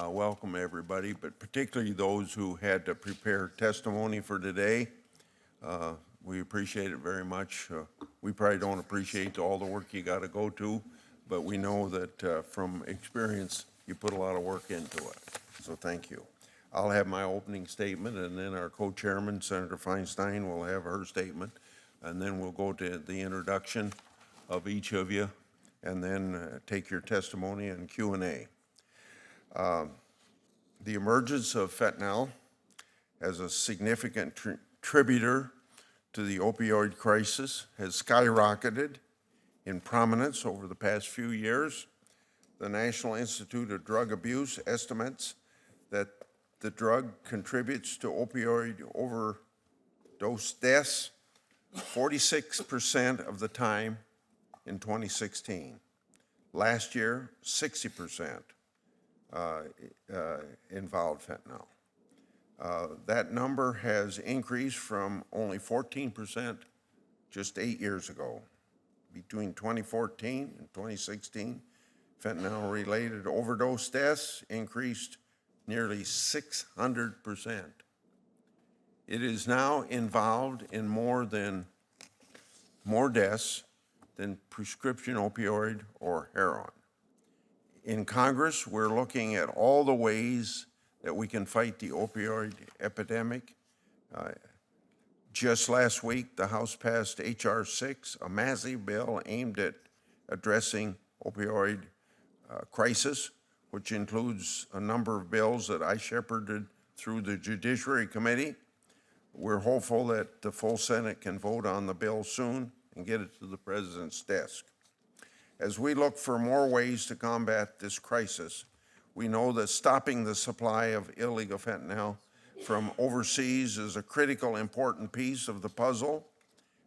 welcome everybody, but particularly those who had to prepare testimony for today. We appreciate it very much. We probably don't appreciate all the work you got to go to, but we know that from experience, you put a lot of work into it. So thank you. I'll have my opening statement, and then our co-chairman, Senator Feinstein, will have her statement, and then we'll go to the introduction of each of you, and then take your testimony and Q&A. The emergence of fentanyl as a significant contributor to the opioid crisis has skyrocketed in prominence over the past few years. The National Institute of Drug Abuse estimates that the drug contributes to opioid overdose deaths 46% of the time in 2016. Last year, 60% involved fentanyl. That number has increased from only 14% just 8 years ago. Between 2014 and 2016, fentanyl-related overdose deaths increased nearly 600%. It is now involved in more deaths than prescription opioid or heroin. In Congress, we're looking at all the ways that we can fight the opioid epidemic. Just last week, the House passed H.R. 6, a massive bill aimed at addressing opioid crisis, which includes a number of bills that I shepherded through the Judiciary Committee. We're hopeful that the full Senate can vote on the bill soon and get it to the President's desk. As we look for more ways to combat this crisis, we know that stopping the supply of illegal fentanyl from overseas is a critical, important piece of the puzzle.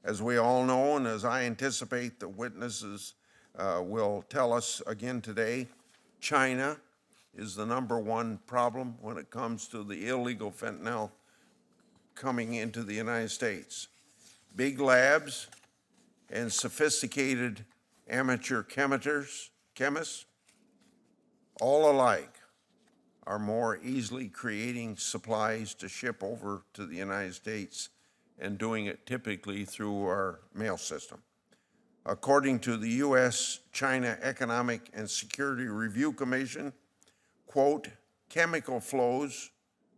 As we all know, and as I anticipate the witnesses will tell us again today, China is the #1 problem when it comes to the illegal fentanyl coming into the United States. Big labs and sophisticated amateur chemists, all alike, are more easily creating supplies to ship over to the United States and doing it typically through our mail system. According to the U.S.-China Economic and Security Review Commission, quote, chemical flows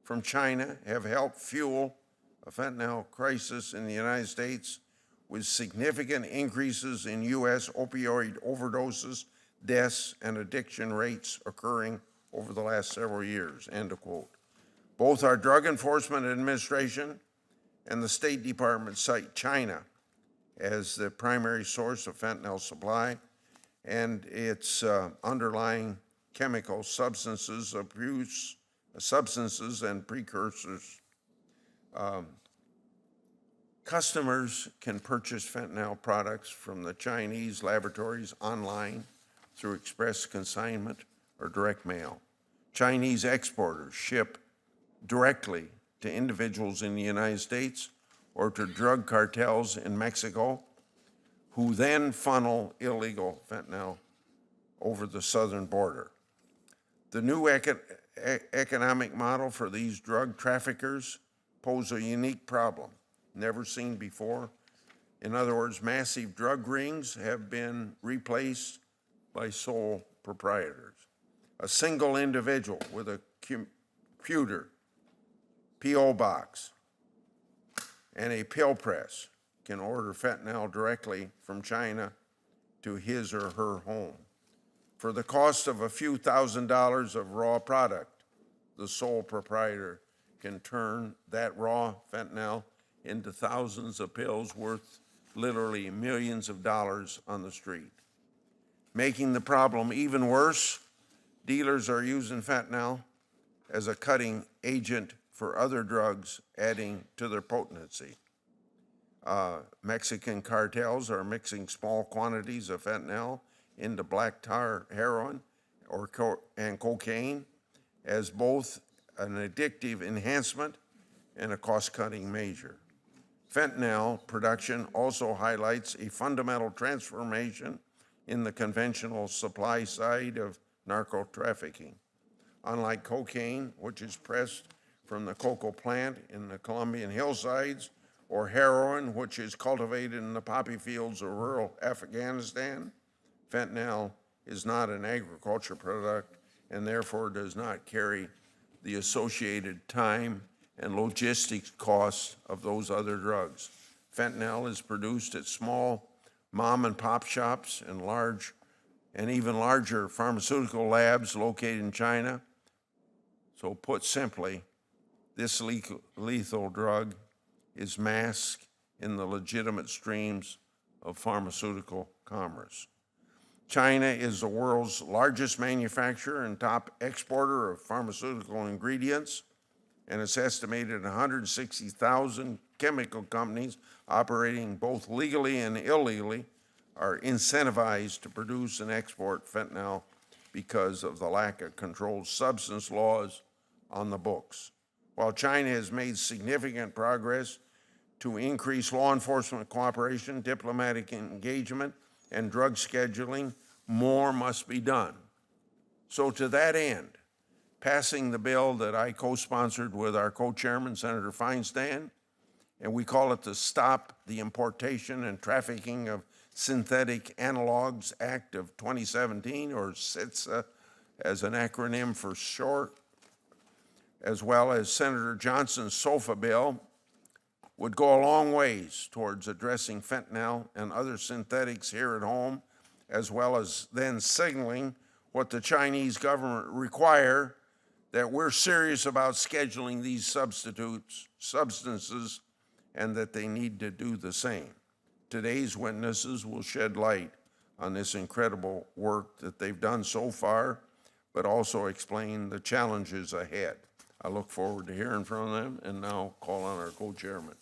from China have helped fuel a fentanyl crisis in the United States, with significant increases in U.S. opioid overdoses, deaths, and addiction rates occurring over the last several years, end of quote. Both our Drug Enforcement Administration and the State Department cite China as the primary source of fentanyl supply and its underlying chemical substances, abuse substances, and precursors. Customers can purchase fentanyl products from the Chinese laboratories online through express consignment or direct mail. Chinese exporters ship directly to individuals in the United States or to drug cartels in Mexico, who then funnel illegal fentanyl over the southern border. The new economic model for these drug traffickers pose a unique problem, never seen before. In other words, massive drug rings have been replaced by sole proprietors. A single individual with a computer, P.O. box, and a pill press can order fentanyl directly from China to his or her home. For the cost of a few $1,000s of raw product, the sole proprietor can turn that raw fentanyl into thousands of pills worth literally millions of dollars on the street. Making the problem even worse, dealers are using fentanyl as a cutting agent for other drugs, adding to their potency. Mexican cartels are mixing small quantities of fentanyl into black tar heroin and cocaine as both an addictive enhancement and a cost-cutting measure. Fentanyl production also highlights a fundamental transformation in the conventional supply side of narco trafficking. Unlike cocaine, which is pressed from the cocoa plant in the Colombian hillsides, or heroin, which is cultivated in the poppy fields of rural Afghanistan, fentanyl is not an agriculture product and therefore does not carry the associated time and logistics costs of those other drugs. Fentanyl is produced at small mom and pop shops and large and even larger pharmaceutical labs located in China. So put simply, this lethal drug is masked in the legitimate streams of pharmaceutical commerce. China is the world's largest manufacturer and top exporter of pharmaceutical ingredients, and it's estimated 160,000 chemical companies operating both legally and illegally are incentivized to produce and export fentanyl because of the lack of controlled substance laws on the books. While China has made significant progress to increase law enforcement cooperation, diplomatic engagement, and drug scheduling, more must be done. So to that end, passing the bill that I co-sponsored with our co-chairman, Senator Feinstein, and we call it the Stop the Importation and Trafficking of Synthetic Analogs Act of 2017, or SITSA as an acronym for short, as well as Senator Johnson's SOFA bill, would go a long ways towards addressing fentanyl and other synthetics here at home, as well as then signaling what the Chinese government require, that we're serious about scheduling these substances and that they need to do the same. Today's witnesses will shed light on this incredible work that they've done so far, but also explain the challenges ahead. I look forward to hearing from them, and now call on our co-chairman.